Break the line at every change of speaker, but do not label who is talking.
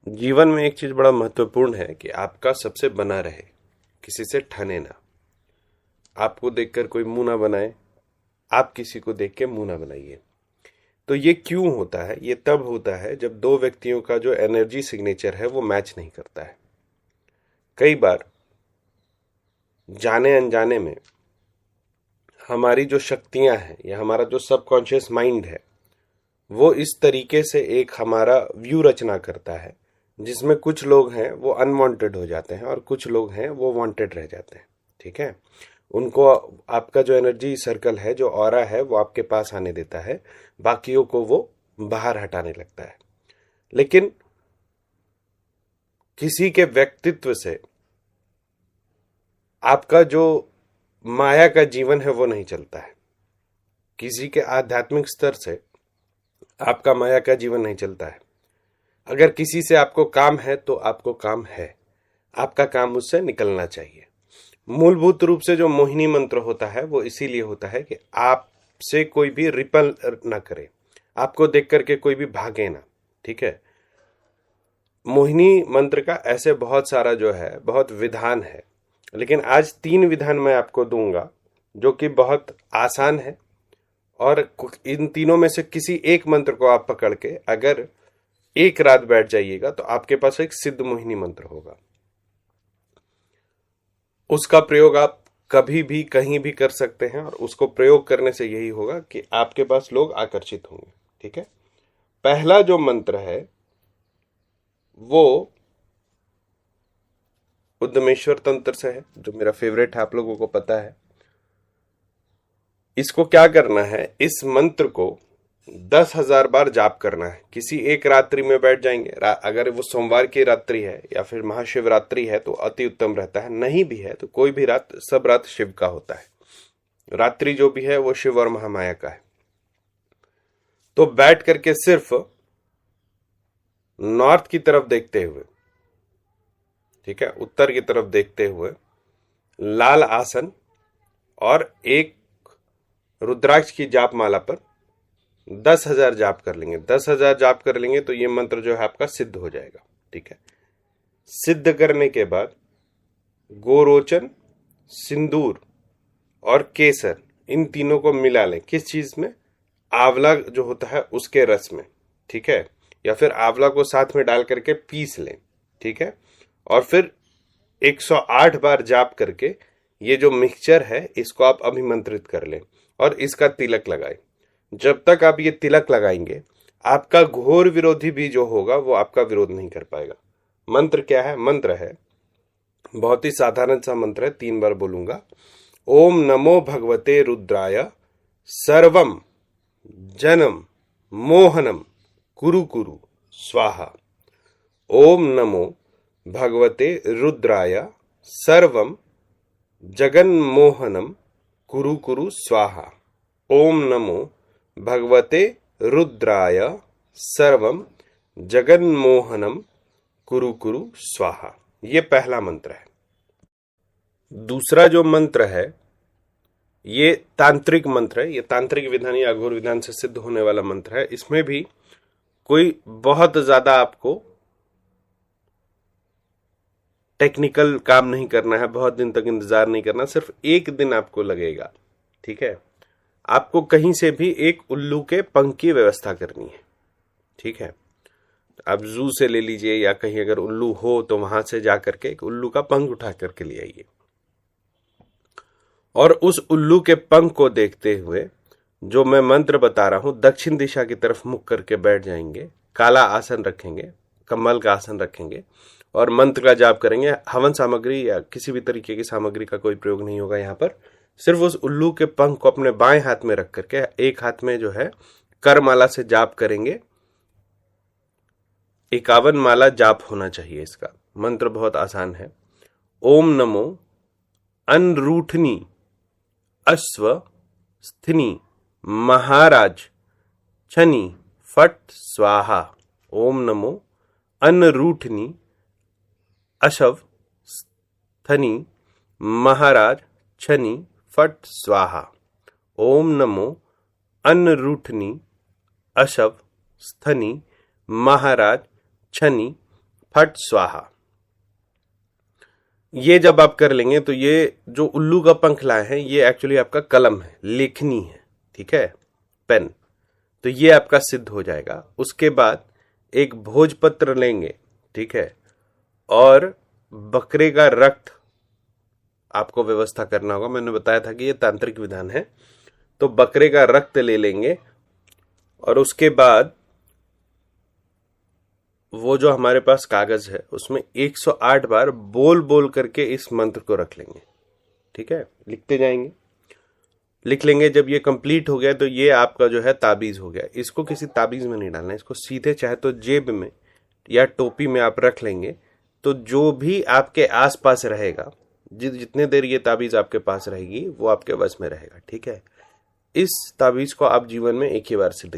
जीवन में एक चीज बड़ा महत्वपूर्ण है कि आपका सबसे बना रहे, किसी से ठने ना। आपको देखकर कोई मुंह ना बनाए, आप किसी को देख के मुंह ना बनाइए। तो ये क्यों होता है? ये तब होता है जब दो व्यक्तियों का जो एनर्जी सिग्नेचर है वो मैच नहीं करता है। कई बार जाने अनजाने में हमारी जो शक्तियां हैं या हमारा जो सबकॉन्शियस माइंड है वो इस तरीके से एक हमारा व्यू रचना करता है जिसमें कुछ लोग हैं वो अनवांटेड हो जाते हैं और कुछ लोग हैं वो वांटेड रह जाते हैं। ठीक है, उनको आपका जो एनर्जी सर्कल है, जो ऑरा है, वो आपके पास आने देता है, बाकियों को वो बाहर हटाने लगता है। लेकिन किसी के व्यक्तित्व से आपका जो माया का जीवन है वो नहीं चलता है। किसी के आध्यात्मिक स्तर से आपका माया का जीवन नहीं चलता है। अगर किसी से आपको काम है तो आपको काम है, आपका काम उससे निकलना चाहिए। मूलभूत रूप से जो मोहिनी मंत्र होता है वो इसीलिए होता है कि आपसे कोई भी रिपल ना करे, आपको देख करके कोई भी भागे ना। ठीक है, मोहिनी मंत्र का ऐसे बहुत सारा जो है बहुत विधान है, लेकिन आज 3 विधान मैं आपको दूंगा जो कि बहुत आसान है। और इन तीनों में से किसी एक मंत्र को आप पकड़ के अगर एक रात बैठ जाइएगा तो आपके पास एक सिद्ध मोहिनी मंत्र होगा। उसका प्रयोग आप कभी भी कहीं भी कर सकते हैं और उसको प्रयोग करने से यही होगा कि आपके पास लोग आकर्षित होंगे। ठीक है, पहला जो मंत्र है वो उद्यमेश्वर तंत्र से है, जो मेरा फेवरेट है, आप लोगों को पता है। इसको क्या करना है, इस मंत्र को 10,000 बार जाप करना है। किसी एक रात्रि में बैठ जाएंगे, अगर वो सोमवार की रात्रि है या फिर महाशिवरात्रि है तो अति उत्तम रहता है, नहीं भी है तो कोई भी रात, सब रात शिव का होता है। रात्रि जो भी है वो शिव और महामाया का है। तो बैठ करके सिर्फ नॉर्थ की तरफ देखते हुए, ठीक है, उत्तर की तरफ देखते हुए, लाल आसन और एक रुद्राक्ष की जाप माला पर 10,000 जाप कर लेंगे। 10,000 जाप कर लेंगे तो ये मंत्र जो है आपका सिद्ध हो जाएगा। ठीक है, सिद्ध करने के बाद गोरोचन, सिंदूर और केसर, इन तीनों को मिला लें। किस चीज में? आंवला जो होता है उसके रस में। ठीक है, या फिर आंवला को साथ में डाल करके पीस लें। ठीक है, और फिर 108 बार जाप करके ये जो मिक्सचर है इसको आप अभिमंत्रित कर लें और इसका तिलक लगाएं। जब तक आप ये तिलक लगाएंगे आपका घोर विरोधी भी जो होगा वो आपका विरोध नहीं कर पाएगा। मंत्र क्या है? मंत्र है, बहुत ही साधारण सा मंत्र है, 3 बार बोलूंगा। ओम नमो भगवते रुद्राय सर्वम जनम मोहनम कुरु कुरु स्वाहा। ओम नमो भगवते रुद्राय सर्वम जगन्मोहनम कुरु कुरु स्वाहा। ओम नमो भगवते रुद्राय सर्वम जगन्मोहनम कुरु कुरु स्वाहा। ये पहला मंत्र है। दूसरा जो मंत्र है ये तांत्रिक मंत्र है। ये तांत्रिक विधान या अघोर विधान से सिद्ध होने वाला मंत्र है। इसमें भी कोई बहुत ज्यादा आपको टेक्निकल काम नहीं करना है, बहुत दिन तक इंतजार नहीं करना, सिर्फ एक दिन आपको लगेगा। ठीक है, आपको कहीं से भी एक उल्लू के पंख की व्यवस्था करनी है। ठीक है, आप जू से ले लीजिए या कहीं अगर उल्लू हो तो वहां से जाकर के एक उल्लू का पंख उठा करके ले आइए और उस उल्लू के पंख को देखते हुए जो मैं मंत्र बता रहा हूं दक्षिण दिशा की तरफ मुख करके बैठ जाएंगे। काला आसन रखेंगे, कमल का आसन रखेंगे और मंत्र का जाप करेंगे। हवन सामग्री या किसी भी तरीके की सामग्री का कोई प्रयोग नहीं होगा यहाँ पर। सिर्फ उस उल्लू के पंख को अपने बाएं हाथ में रख करके एक हाथ में जो है करमाला से जाप करेंगे। 51 माला जाप होना चाहिए इसका। मंत्र बहुत आसान है। ओम नमो अनरूठनी अश्व स्थिनी महाराज छनी फट स्वाहा। ओम नमो अनरूठनी अशव स्थनी महाराज छनी फट स्वाहा। ओम नमो अनरूठनी अशव स्थनी महाराज छनी फट स्वाहा। ये जब आप कर लेंगे तो ये जो उल्लू का पंख लाए हैं ये एक्चुअली आपका कलम है, लेखनी है, ठीक है, पेन। तो ये आपका सिद्ध हो जाएगा। उसके बाद एक भोजपत्र लेंगे, ठीक है, और बकरे का रक्त आपको व्यवस्था करना होगा। मैंने बताया था कि ये तांत्रिक विधान है। तो बकरे का रक्त ले लेंगे और उसके बाद वो जो हमारे पास कागज है उसमें 108 बार बोल बोल करके इस मंत्र को रख लेंगे, ठीक है, लिखते जाएंगे, लिख लेंगे। जब ये कंप्लीट हो गया तो ये आपका जो है ताबीज हो गया। इसको किसी ताबीज में नहीं डालना, इसको सीधे चाहे तो जेब में या टोपी में आप रख लेंगे। तो जो भी आपके आसपास रहेगा, जितने देर ये ताबीज आपके पास रहेगी वो आपके वश में रहेगा, ठीक है। इस ताबीज को आप जीवन में एक ही बार सिद्ध